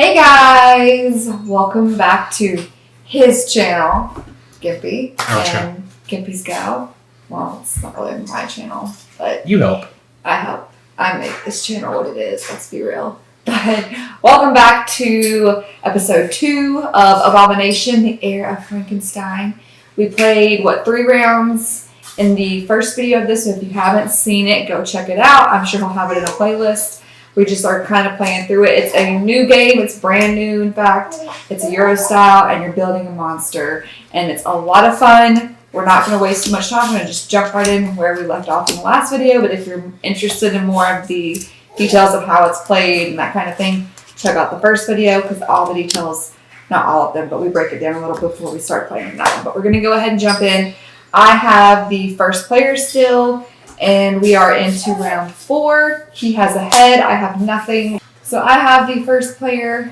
Hey guys, welcome back to his channel, Gimpy, and Gimpy's Gal. Well, it's not really my channel, but you help. I help. I make this channel what it is, let's be real. But welcome back to episode 2 of Abomination, the Heir of Frankenstein. We played, 3 rounds in the first video of this, so if you haven't seen it, go check it out. I'm sure he'll have it in a playlist. We just are kind of playing through it. It's a new game. It's brand new, in fact. It's a Euro style, and you're building a monster. And it's a lot of fun. We're not going to waste too much time. I'm going to just jump right in where we left off in the last video. But if you're interested in more of the details of how it's played and that kind of thing, check out the first video because all the details, not all of them, but we break it down a little before we start playing that one. But we're going to go ahead and jump in. I have the first player still. And we are into round 4. He has a head. I have nothing. So I have the first player.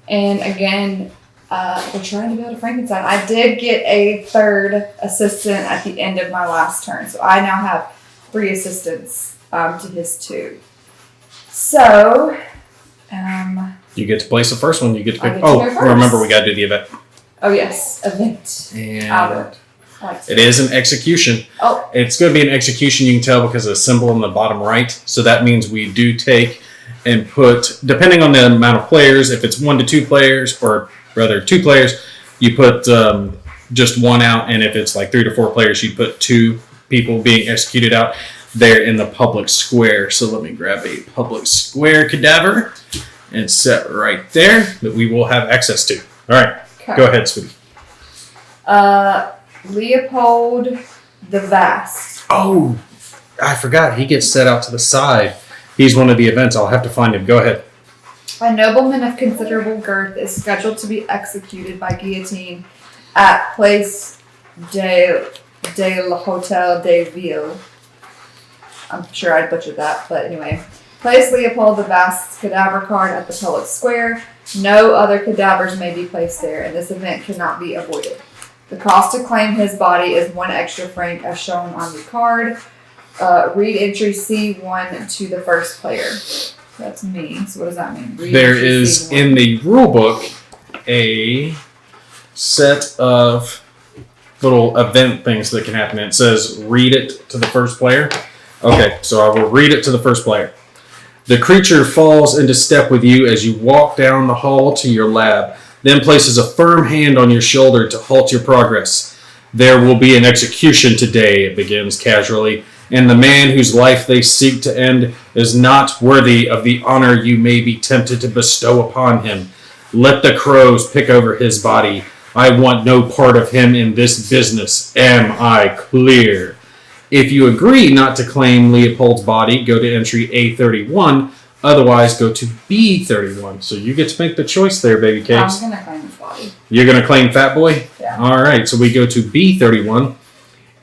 And again, we're trying to build a Frankenstein. I did get a third assistant at the end of my last turn. So I now have 3 assistants to his 2. So, you get to place the first one. You get to pick. Remember we got to do the event. Oh, yes. Event. And Albert. It is an execution. Oh. It's going to be an execution. You can tell because of the symbol in the bottom right. So that means we do take and put, depending on the amount of players, if it's 1 to 2 players, or rather 2 players, you put just 1 out. And if it's like 3 to 4 players, you put 2 people being executed out there in the public square. So let me grab a public square cadaver and set right there that we will have access to. All right. Okay. Go ahead, sweetie. Leopold the Vast. Oh, I forgot. He gets set out to the side. He's one of the events. I'll have to find him. Go ahead. A nobleman of considerable girth is scheduled to be executed by guillotine at Place de l'Hôtel de Ville. I'm sure I butchered that, but anyway. Place Leopold the Vast's cadaver card at the public square. No other cadavers may be placed there, and this event cannot be avoided. The cost to claim his body is 1 extra franc as shown on the card. Read entry C1 to the first player. That's me. So what does that mean? There is C1. In the rule book a set of little event things that can happen. It says read it to the first player. Okay, so I will read it to the first player. The creature falls into step with you as you walk down the hall to your lab. Then places a firm hand on your shoulder to halt your progress. There will be an execution today, it begins casually, and the man whose life they seek to end is not worthy of the honor you may be tempted to bestow upon him. Let the crows pick over his body. I want no part of him in this business. Am I clear? If you agree not to claim Leopold's body, go to entry A31. Otherwise, go to B31. So you get to make the choice there, baby cakes. I'm going to claim his body. You're going to claim Fat Boy? Yeah. All right, so we go to B31.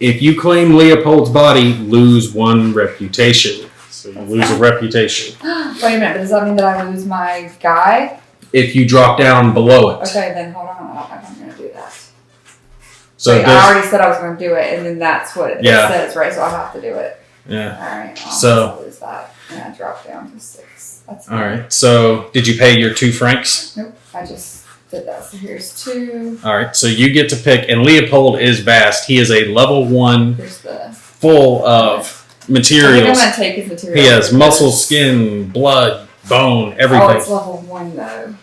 If you claim Leopold's body, lose 1 reputation. So you lose a reputation. Wait a minute, does that mean that I lose my guy? If you drop down below it. Okay, then hold on. I don't think I'm going to do that. So wait, I already said I was going to do it, and then that's what it says, right? So I'll have to do it. Yeah. All right. So lose that, and I drop down to 6. That's all right. So did you pay your 2 francs? Nope. I just did that. So here's 2. All right. So you get to pick, and Leopold is vast. He is a level 1, full of materials. I think I'm going to take his materials. He has muscle, skin, blood, bone, everything. Oh, it's level 1 though.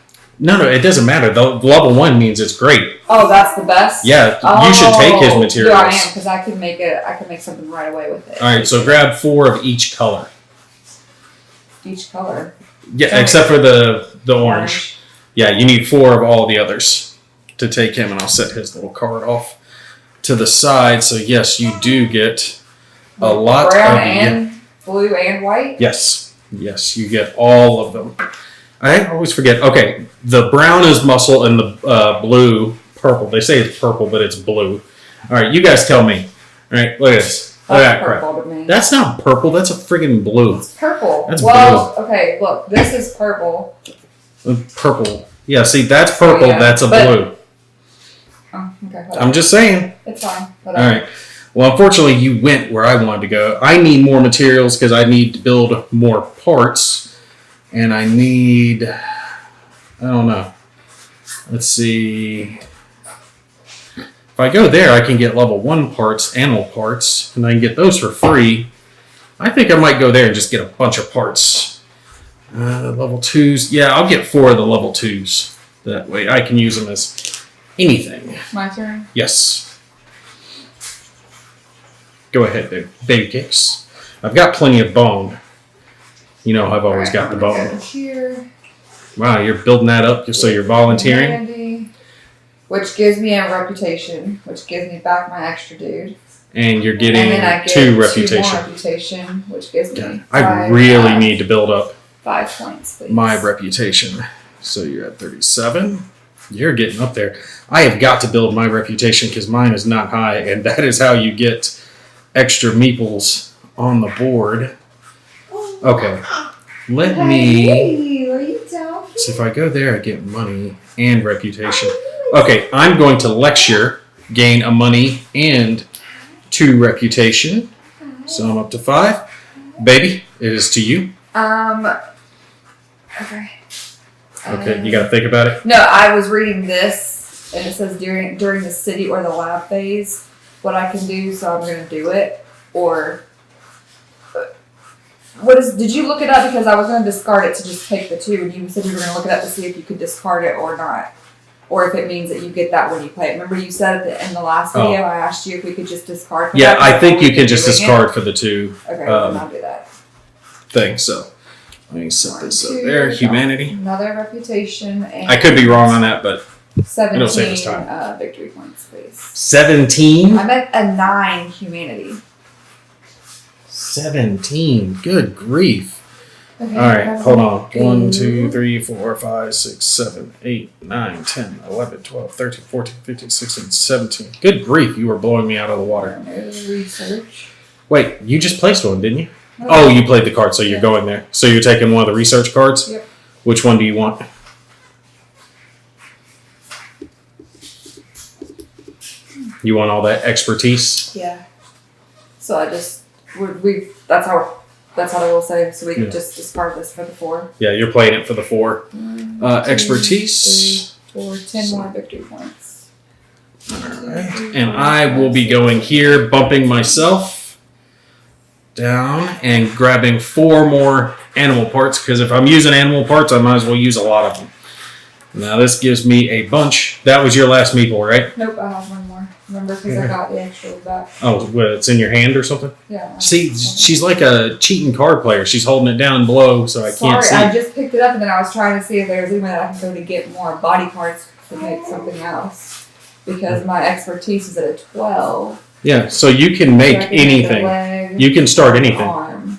No, it doesn't matter. The level 1 means it's great. Oh, that's the best? Yeah, you should take his materials. Yeah, I am, because I can make something right away with it. All right, so grab 4 of each color. Each color? Yeah, except for the orange. Yeah, you need 4 of all the others to take him, and I'll set his little card off to the side. So, yes, you do get a lot of... Brown and blue and white? Yes, you get all of them. I always forget. Okay, the brown is muscle and the blue, purple. They say it's purple, but it's blue. All right, you guys tell me. All right, look at this. Look at that crap. That's not purple. That's a friggin' blue. It's purple. That's blue. Okay, look. This is purple. Purple. Yeah, see, that's purple. Yeah, that's a blue. Oh, okay. Whatever. I'm just saying. It's fine. Whatever. All right. Well, unfortunately, you went where I wanted to go. I need more materials because I need to build more parts. And I need I don't know. Let's see. If I go there, I can get level 1 parts, animal parts, and I can get those for free. I think I might go there and just get a bunch of parts. Level 2s. Yeah, I'll get 4 of the level 2s. That way I can use them as anything. My turn? Yes. Go ahead, baby kicks. I've got plenty of bone. You know, I've always got the bone. Here. Wow, you're building that up just so you're volunteering? Humanity, which gives me a reputation, which gives me back my extra dude. And you're getting and then I get 2 reputation. 2 more reputation, which gives me I really need to build up 5 points, please. my reputation. So you're at 37. You're getting up there. I have got to build my reputation because mine is not high, and that is how you get extra meeples on the board. Okay. Let me... Hey, are you down? So if I go there, I get money and reputation. Okay, I'm going to lecture, gain a money and 2 reputation. So I'm up to 5. Baby, it is to you. Okay. Okay, you got to think about it. No, I was reading this, and it says during the city or the lab phase, what I can do, so I'm going to do it. Or, did you look it up? Because I was going to discard it to just take the 2, and you said you were going to look it up to see if you could discard it or not. Or if it means that you get that when you play it. Remember you said in the last video, I asked you if we could just discard for yeah, that? I think you can just discard for the 2 Okay, then I'll do that. things. So let me set this up there. Humanity. Another reputation. And I could be wrong on that, but 17 it'll save us time. Victory points, please. 17? I'm at a 9 humanity. 17. Good grief. Okay, All right, hold on. 1, 2, 3, 4, 5, 6, 7, 8, 9, 10, 11, 12, 13, 14, 15, 16, 17. Good grief, you were blowing me out of the water. Research. Wait, you just placed one, didn't you? Oh, you played the card, so you're going there. So you're taking one of the research cards? Yep. Which one do you want? You want all that expertise? Yeah. So I just that's how I will say. So we can just discard this for the 4. Yeah, you're playing it for the 4. 1, 2, expertise. 3, 4, 10 more victory points. Alright. And I will be going here, bumping myself down and grabbing 4 more animal parts, because if I'm using animal parts, I might as well use a lot of them. Now this gives me a bunch. That was your last meeple, right? Nope, I have 1 more. Remember, because I got the extra back. Oh, what, it's in your hand or something? Yeah. See, she's like a cheating card player. She's holding it down below, so I can't see. Sorry, I just picked it up, and then I was trying to see if there was any way that I can go to get more body parts to make something else. Because my expertise is at a 12. Yeah, so you can make So I can anything. Leg, You can start anything. arm.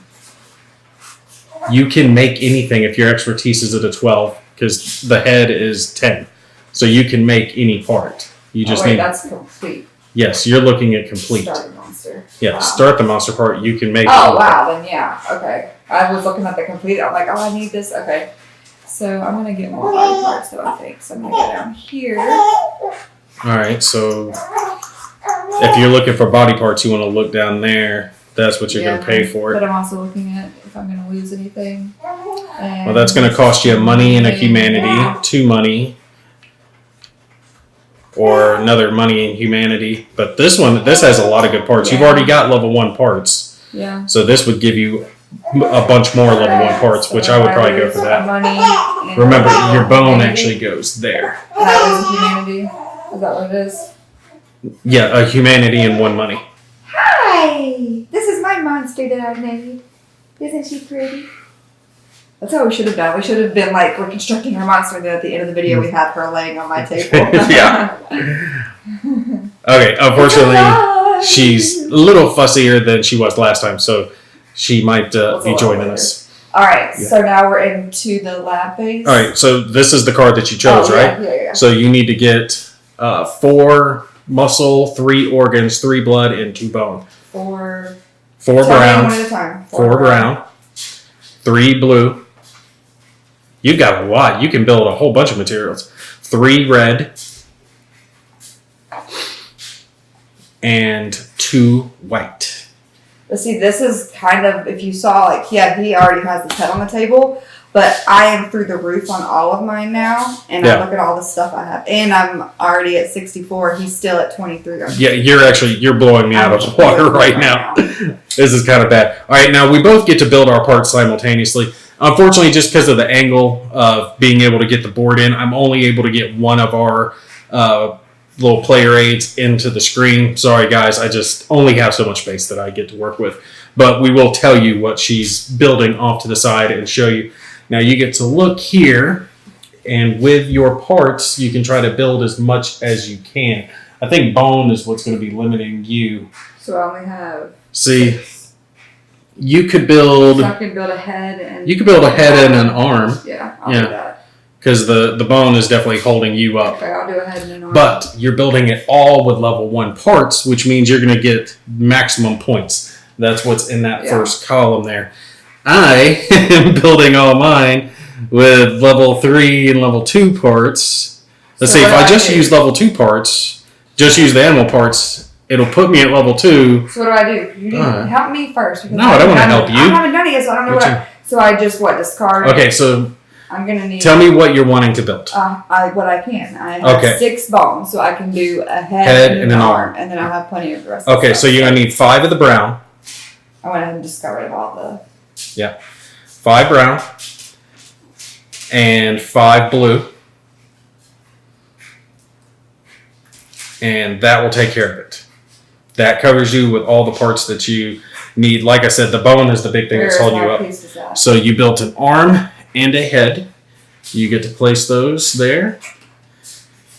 You can make anything if your expertise is at a 12, because the head is 10. So you can make any part. You just need. That's complete. Yes, you're looking at complete. Starting monster. Yeah, Wow. start the monster part. You can make. Oh wow, then yeah, okay. I was looking at the complete. I'm like, oh, I need this. Okay, so I'm gonna get more body parts though. I think so. I'm gonna go down here. All right, so if you're looking for body parts, you want to look down there. That's what you're going to pay for But it. I'm also looking at if I'm gonna lose anything. Well, that's going to cost you a money and a humanity, 2 money, or another money and humanity. But this has a lot of good parts. You've already got level 1 parts. Yeah. So this would give you a bunch more level 1 parts, which I would probably go for that. Money Remember, your bone actually goes there. That was humanity. Is that what it is? Yeah, a humanity and 1 money. Hi! This is my monster that I made. Isn't she pretty? That's how we should have done. We should have been like, we're constructing her monster, and then at the end of the video we had her laying on my table. Yeah. Okay, unfortunately, she's a little fussier than she was last time, so she might be joining us. Alright, so now we're into the lab phase. Alright, so this is the card that you chose, right? Yeah. So you need to get 4 muscle, 3 organs, 3 blood, and 2 bone. 4 brown. One at a time. 4 brown. 3 blue. You've got a lot. You can build a whole bunch of materials. 3 red. And 2 white. But see, this is kind of, if you saw, like, he already has his head on the table. But I am through the roof on all of mine now, and Yeah. I look at all the stuff I have, and I'm already at 64. He's still at 23. Yeah, you're blowing me out of the water right now. This is kind of bad. All right, now we both get to build our parts simultaneously. Unfortunately, just because of the angle of being able to get the board in, I'm only able to get one of our little player aids into the screen. Sorry, guys, I just only have so much space that I get to work with. But we will tell you what she's building off to the side and show you. Now you get to look here, and with your parts, you can try to build as much as you can. I think bone is what's going to be limiting you. So I only have. See, you could build. So I can build a head and. You could build a head and an arm. Yeah, I'll do that. Because the bone is definitely holding you up. Okay, I'll do a head and an arm. But you're building it all with level 1 parts, which means you're going to get maximum points. That's what's in that first column there. I am building all mine with level 3 and level 2 parts. Let's see, if I just use level 2 parts, just use the animal parts, it'll put me at level 2. So what do? You need to help me first. No, I don't want to help you. I haven't done it yet, so I don't know So I just, discard it? Okay, so I'm going to need... Tell me what you're wanting to build. What I can. I have 6 bones, so I can do a head and an arm. And then I'll have plenty of the rest of the stuff. So you're going to need 5 of the brown. I went ahead and just got rid of all the... Yeah. 5 brown and 5 blue. And that will take care of it. That covers you with all the parts that you need. Like I said, the bone is the big thing that's holding you up. So you built an arm and a head. You get to place those there.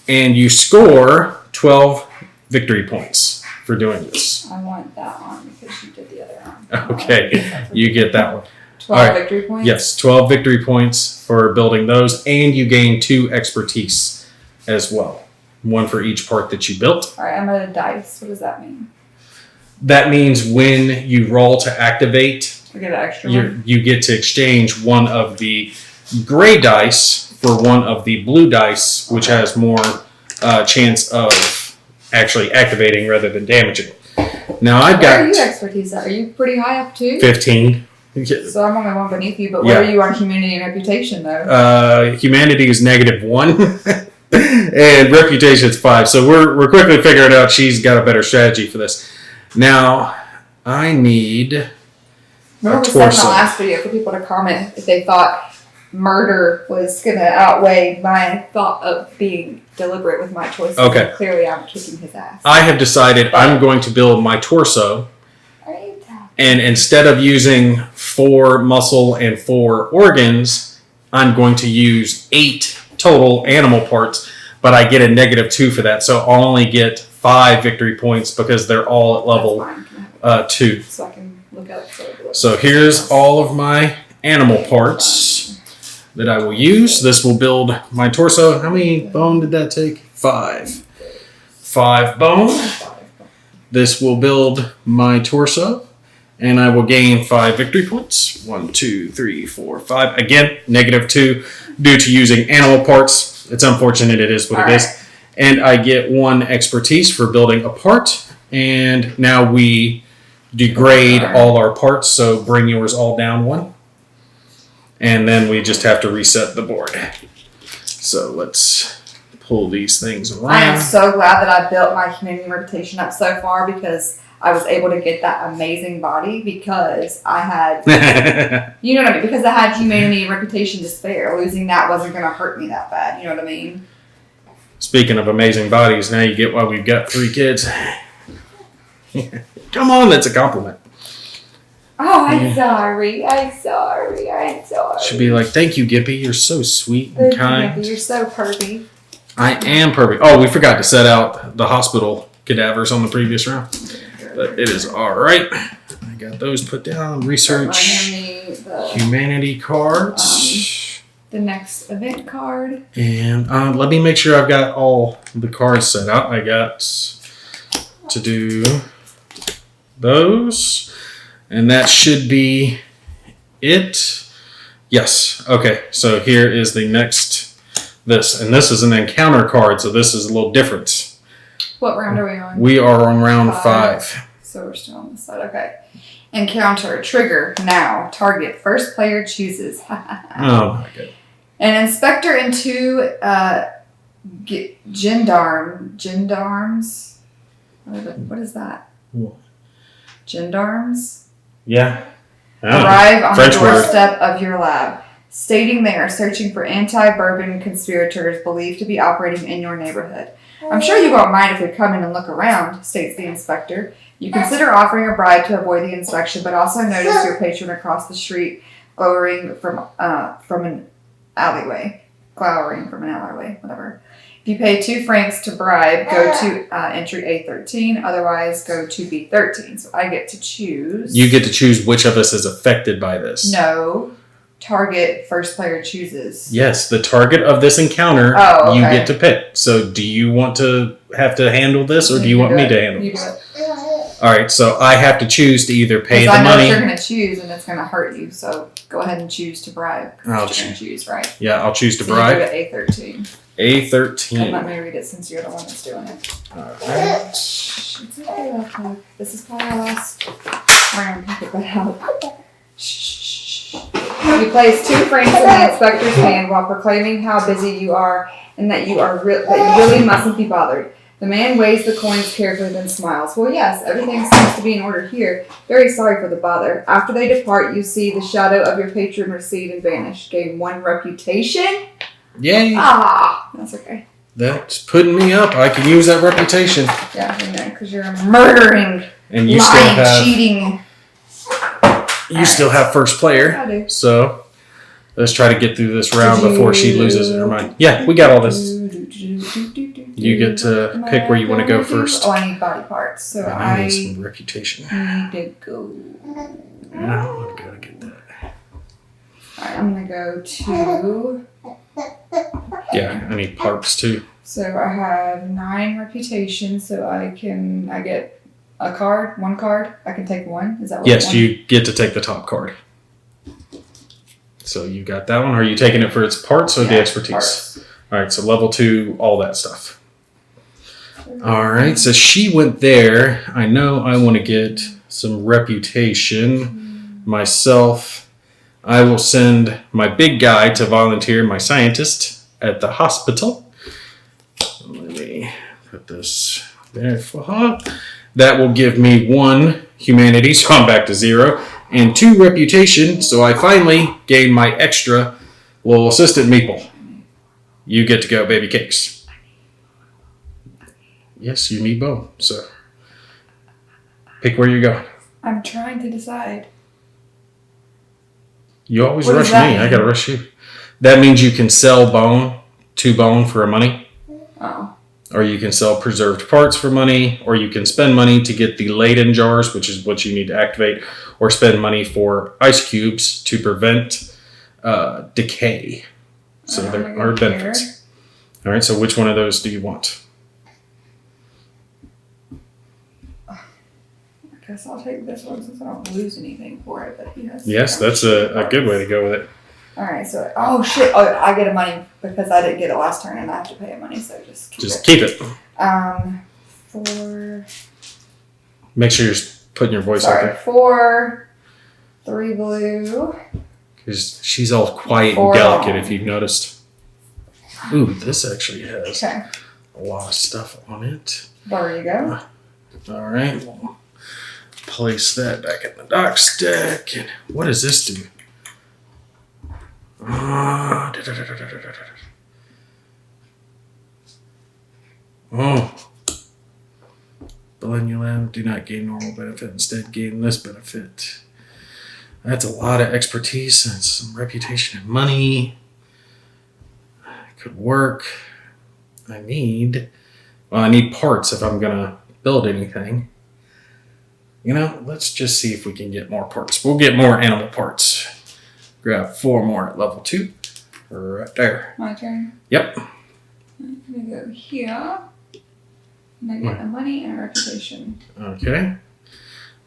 And you score 12 victory points for doing this. I want that arm because you did the other arm. Okay, you get that one. 12 victory points? Yes, 12 victory points for building those, and you gain 2 expertise as well. 1 for each part that you built. All right, I'm at a dice. What does that mean? That means when you roll to activate, we get an extra one? You get to exchange one of the gray dice for one of the blue dice, which has more chance of actually activating rather than damaging. Now I've got... Where are you expertise at? Are you pretty high up too? 15. So I'm only one beneath you, but where are you on humanity and reputation though? Humanity is -1 and reputation is 5. So we're quickly figuring out she's got a better strategy for this. Now I need Remember we said in the last video for people to comment if they thought murder was going to outweigh my thought of being deliberate with my choices. Okay. And clearly I'm kicking his ass. I have decided I'm going to build my torso. And instead of using 4 muscle and 4 organs, I'm going to use 8 total animal parts, but I get a -2 for that. So I'll only get 5 victory points because they're all at level 2. So I can look at it. So here's all of my animal parts that I will use. This will build my torso. How many bone did that take? 5. 5 bone. This will build my torso. And I will gain 5 victory points. 1, 2, 3, 4, 5. Again, -2 due to using animal parts. It's unfortunate. It is what it is. And I get 1 expertise for building a part. And now we degrade all our parts. So bring yours all down 1. And then we just have to reset the board. So let's pull these things around. I am so glad that I built my humanity and reputation up so far because I was able to get that amazing body because I had, you know what I mean? Because I had humanity and reputation to spare. Losing that wasn't going to hurt me that bad. You know what I mean? Speaking of amazing bodies, now you get why we've got 3 kids. Come on, that's a compliment. Oh, I'm sorry. Should be like, thank you, Gimpy. You're so sweet and kind. Gimpy. You're so pervy. I am perfect. Oh, we forgot to set out the hospital cadavers on the previous round. But it is all right. I got those put down. Research humanity cards. The next event card. And let me make sure I've got all the cards set out. I got to do those. And that should be it. Yes. Okay. So here is the next this. And this is an encounter card. So this is a little different. What round are we on? We are on round 5. So we're still on this side. Okay. Encounter. Trigger. Now. Target. First player chooses. Oh my god. An inspector and 2 gendarmes. What is that? What? Gendarmes? Yeah. Arrive on French the doorstep of your lab, stating they are searching for anti-bourbon conspirators believed to be operating in your neighborhood. I'm sure you won't mind if we come in and look around, states the inspector. You consider offering a bribe to avoid the inspection, but also notice your patron across the street glowering from an alleyway. Whatever. If you pay 2 francs to bribe, go to entry A13. Otherwise, go to B13. So I get to choose. You get to choose which of us is affected by this. No. Target, first player chooses. Yes, the target of this encounter, Oh, okay. you get to pick. So do you want to have to handle this, or do you want me to handle You do this? it. All right, so I have to choose to either pay the I know money. what you're going to choose, and it's going to hurt you. So go ahead and choose to bribe. I'll You're going to choose, right? Yeah, I'll choose to So bribe. you go to A13. And A13. let me read it since you're the one that's doing it. All right. It's okay, Leopold. This is probably our last round. Pick it out. Shh. You place 2 francs in the inspector's hand while proclaiming how busy you are and that you really mustn't be bothered. The man weighs the coins carefully, then smiles. Well, yes, everything seems to be in order here. Very sorry for the bother. After they depart, you see the shadow of your patron recede and vanish. Gain 1 reputation. Yay! That's okay. That's putting me up. I can use that reputation. Yeah, I know, because you're murdering, And you lying, cheating. still have first player. I do. So let's try to get through this round before she loses her mind. Yeah, we got all this. You get to pick where you want to go first. Oh, I need body parts, so I need some reputation. need to go. Now I've got to get that. Alright, I'm gonna go to. Yeah, I need parts too. So I have 9 reputation, so I get a card, 1 card. I can take 1. Is that what? Yes, you get to take the top card. So you got that one. Are you taking it for its parts or the expertise? Parts. All right, so level 2, all that stuff. All right, so she went there. I know I want to get some reputation myself. I will send my big guy to volunteer, my scientist, at the hospital. Let me put this there for her. That will give me 1 humanity, so I'm back to 0, and 2 reputation, so I finally gain my extra little assistant meeple. You get to go, baby cakes. Yes, you need both, so pick where you're going. I'm trying to decide. You always What does rush that me. I mean? gotta rush you. That means you can sell bone, 2 bone for money, Oh. or you can sell preserved parts for money, or you can spend money to get the Leyden jars, which is what you need to activate, or spend money for ice cubes to prevent decay. So there are benefits. All right, so which one of those do you want? I guess I'll take this one since I don't lose anything for it. But Yes, that's a good way to go with it. All right, so shit! Oh, I get a money because I didn't get it last turn, and I have to pay a money. So just Keep it. For Make sure you're putting your voice out there. 4, 3 blue. Because she's all quiet 4 and delicate, long. if you've noticed. Ooh, this actually has Okay, a lot of stuff on it. there you go. All right, we'll place that back in the dock stack. And what does this do? Oh. Belenulum, do not gain normal benefit, instead gain this benefit. That's a lot of expertise and some reputation and money. Could work. I need parts if I'm gonna build anything. You know, let's just see if we can get more parts. We'll get more animal parts. Grab 4 more at level 2. Right there. My turn. Yep. I'm gonna go here. And I get a money and a reputation. Okay.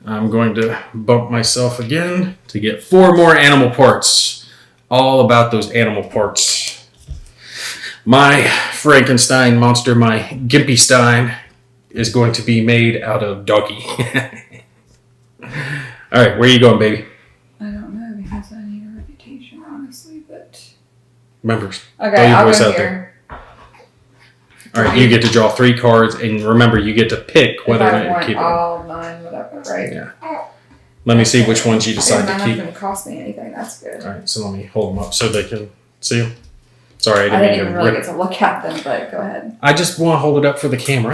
I'm going to bump myself again to get 4 more animal parts. All about those animal parts. My Frankenstein monster, my Gimpy Stein, is going to be made out of doggy. All right, where are you going, baby? I don't know because I need a reputation, honestly, but. Remember. Okay, your I'll voice go out here. All right, you get to draw 3 cards, and remember, you get to pick whether or not you keep them. All 9, whatever, right? Yeah. Let me see which ones you decide None to of keep. them cost me anything. That's good. All right, so let me hold them up so they can see them. Sorry, I didn't even really rip. get to look at them, but go ahead. I just want to hold it up for the camera.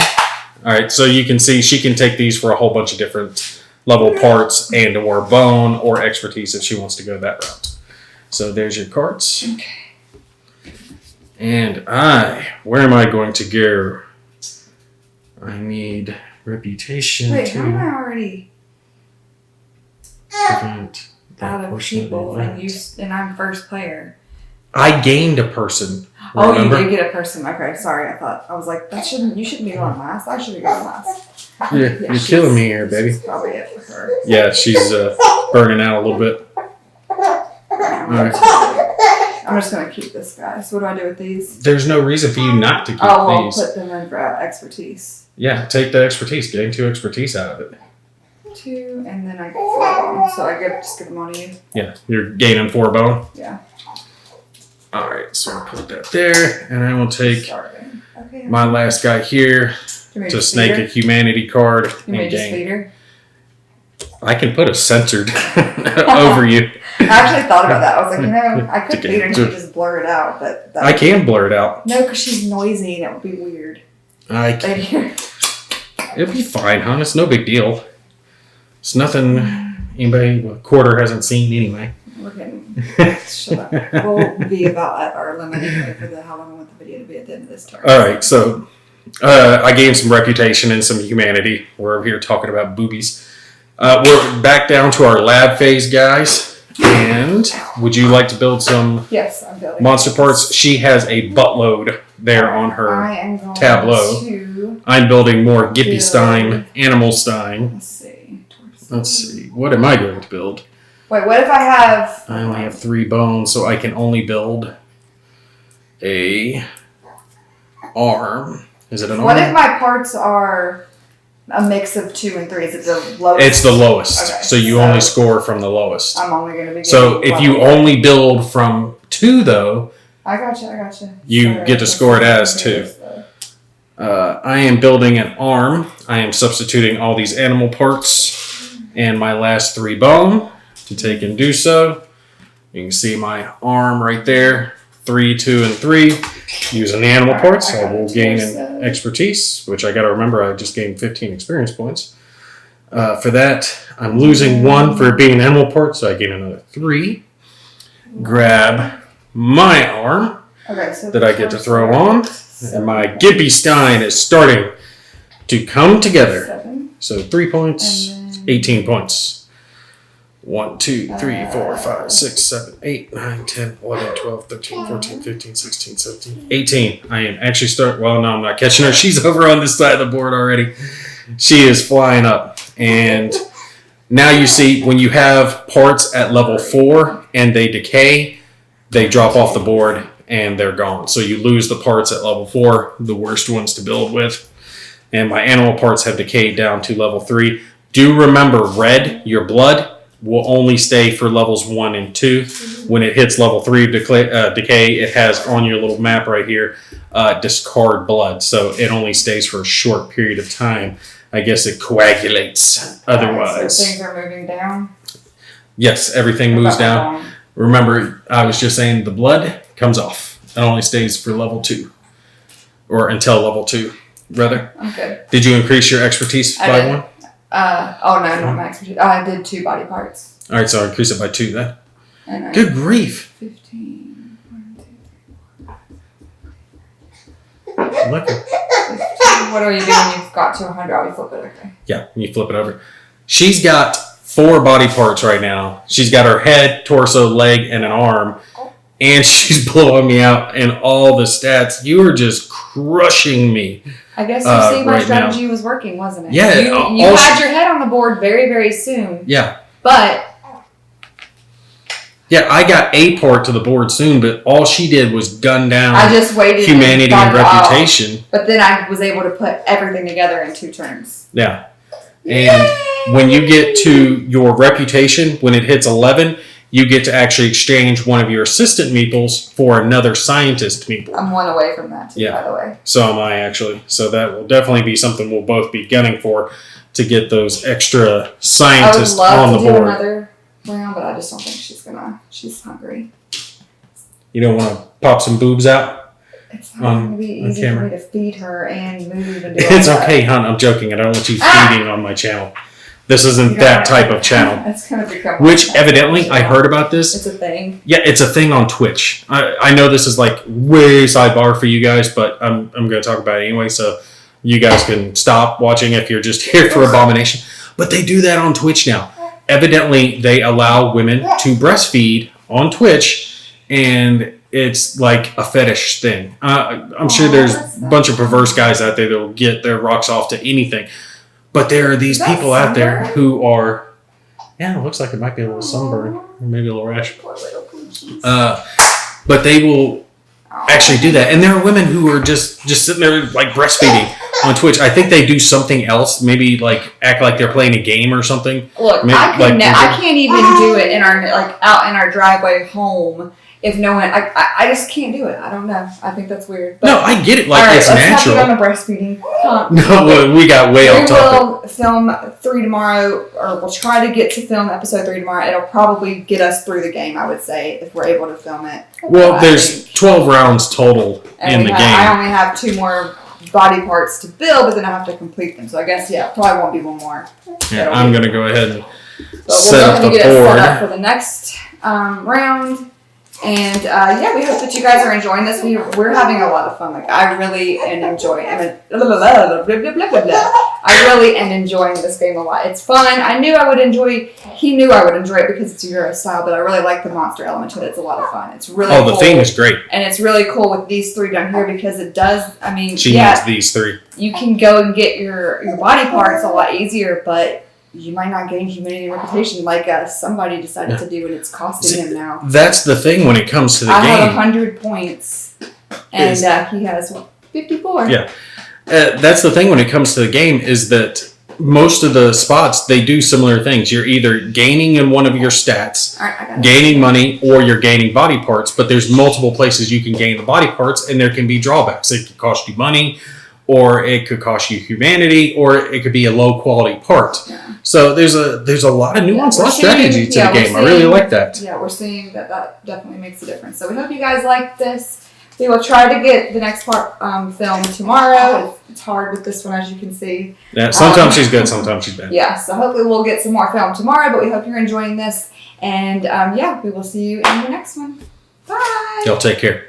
All right, so you can see she can take these for a whole bunch of different level parts and or bone or expertise if she wants to go that route. So there's your cards. Okay. And where am I going to go? I need reputation Wait, to how am I already prevent that out of portion people the and event. and I'm first player? I gained a person. Oh, Remember? you did get a person. Okay, sorry. I was like, you shouldn't be going last. I should have gone last. Yeah, you're killing me here, baby. That's probably it for her. Yeah, she's burning out a little bit. I'm just gonna keep this guy. So what do I do with these? There's no reason for you not to keep I'll these. put them in for expertise. Yeah, take the expertise. Getting 2 expertise out of it. 2, and then I get 4 bone. So just give them on to you. Yeah, you're gaining 4 bone. Yeah. All right, so I'll put that there, and I will take Starting. Okay. my last guy here to snake a humanity card You may and just gain. feed her. I can put a censored over you. I actually thought about that. I was like, I could To feed her and to- she could just blur it out, but I can blur it out. No, because she's noisy and it would be weird. It'll be fine, hon. It's no big deal. It's nothing anybody quarter hasn't seen anyway. We're getting shut up. We'll be about at our limit anyway for how long I want the video to be at the end of this turn. All right, so I gained some reputation and some humanity. We're over here talking about boobies. We're back down to our lab phase, guys. And would you like to build some Yes, I'm building monster parts? She has a buttload there on her I am going tableau. to I'm building more Gippy Stein, Animal Stein. let's see. Let's see. What am I going to build? Wait, what if I have I only have 3 bones, so I can only build a arm. Is it an what if arm? my parts are a mix of 2 and 3? Is it the lowest? It's the lowest. Okay, so you only score from the lowest. I'm only going to be So getting if you level. only build from 2, though, I gotcha. you get to score it as 2. I am building an arm. I am substituting all these animal parts and my last 3 bone to take and do so. You can see my arm right there. 3, 2, and 3. Using the animal parts, I will gain an expertise, which I got to remember I just gained 15 experience points. For that, I'm losing 1 for being an animal part, so I gain another 3. Grab my arm that I get to throw on, and my Gimpy Stein is starting to come together. 7. So 3 points, And then 18 points. 1, 2, 3, 4, 5, 6, 7, 8, 9, 10, 11, 12, 13, 14, 15, 16, 17, 18. I am actually well, no, I'm not catching her. She's over on this side of the board already. She is flying up. And now you see when you have parts at level 4 and they decay, they drop off the board and they're gone. So you lose the parts at level 4, the worst ones to build with. And my animal parts have decayed down to level 3. Do remember, red, your blood, will only stay for levels 1 and 2. When it hits level 3 decay, it has on your little map right here, discard blood. So it only stays for a short period of time. I guess it coagulates otherwise. So things are moving down. Yes, everything moves down. Remember, I was just saying the blood comes off. It only stays for level 2. Or until level 2, rather. Okay. Did you increase your expertise I by did. 1? Not my expertise. I did 2 body parts. All right, so I increase it by 2 then. And Good grief. 15. 1, 2, 3, 4, 5, Look. 15. What do you do when you've got to 100? Oh, you flip it. Okay. Yeah, you flip it over. She's got 4 body parts right now. She's got her head, torso, leg, and an arm. And she's blowing me out in all the stats. You are just crushing me. I guess you see my right strategy was working, wasn't it? Yeah, You had your head on the board very, very soon. Yeah. But Yeah, I got a part to the board soon, but all she did was gun down I just waited. humanity and reputation. But then I was able to put everything together in 2 turns. Yeah. And When you get to your reputation, when it hits 11, you get to actually exchange one of your assistant meeples for another scientist meeple. I'm one away from that too, by the way. So am I, actually. So that will definitely be something we'll both be gunning for, to get those extra scientists on the board. I would love to do another round, but I just don't think she's hungry. You don't want to pop some boobs out? It's not going to be easy for me to feed her and move and do all It's that. okay, hon. I'm joking. I don't want you feeding on my channel. This isn't that type of channel. It's going to become... Which, evidently, I heard about this. It's a thing. Yeah, it's a thing on Twitch. I know this is like way sidebar for you guys, but I'm going to talk about it anyway, so you guys can stop watching if you're just here for Abomination. But they do that on Twitch now. Evidently, they allow women to breastfeed on Twitch, and it's like a fetish thing. I'm sure there's a bunch of perverse guys out there that will get their rocks off to anything. But there are these people out there who are... Yeah, it looks like it might be a little sunburn. Or maybe a little rash. But they will actually do that. And there are women who are just sitting there like breastfeeding on Twitch. I think they do something else. Maybe like act like they're playing a game or something. Look, maybe, I can't even do it in our out in our driveway home if no one. I just can't do it. I don't know. I think that's weird. But, no, I get it. Like, right, it's natural. Let's not get on the breastfeeding. No, we got way off topic. We will film 3 tomorrow, or we'll try to get to film episode 3 tomorrow. It'll probably get us through the game, I would say, if we're able to film it. Well, there's 12 rounds total in the game. I only have 2 more body parts to build, but then I have to complete them. So I guess, probably won't be one more. Yeah, I'm going to go ahead and set up the board. Get it set up for the next round. And we hope that you guys are enjoying this. We're having a lot of fun. Like, I really am enjoying. I really am enjoying this game a lot. It's fun. I knew I would enjoy. He knew I would enjoy it because it's Euro style. But I really like the monster element to it. It's a lot of fun. It's really cool. The theme is great. And it's really cool with these 3 down here because it does. I mean, she needs these 3. You can go and get your body parts a lot easier, but you might not gain humanity and reputation like somebody decided to do, and it's costing him now. That's the thing when it comes to the game. I have 100 points, and he has 54. Yeah. That's the thing when it comes to the game is that most of the spots, they do similar things. You're either gaining in one of your stats, gaining money, or you're gaining body parts, but there's multiple places you can gain the body parts, and there can be drawbacks. It could cost you money, or it could cost you humanity, or it could be a low quality part. Yeah. So there's a lot of nuance, a lot of strategy to the game. I really like that. Yeah, we're seeing that definitely makes a difference. So we hope you guys like this. We will try to get the next part filmed tomorrow. It's hard with this one, as you can see. Yeah, sometimes she's good, sometimes she's bad. Yeah, so hopefully we'll get some more filmed tomorrow, but we hope you're enjoying this. And we will see you in the next one. Bye! Y'all take care.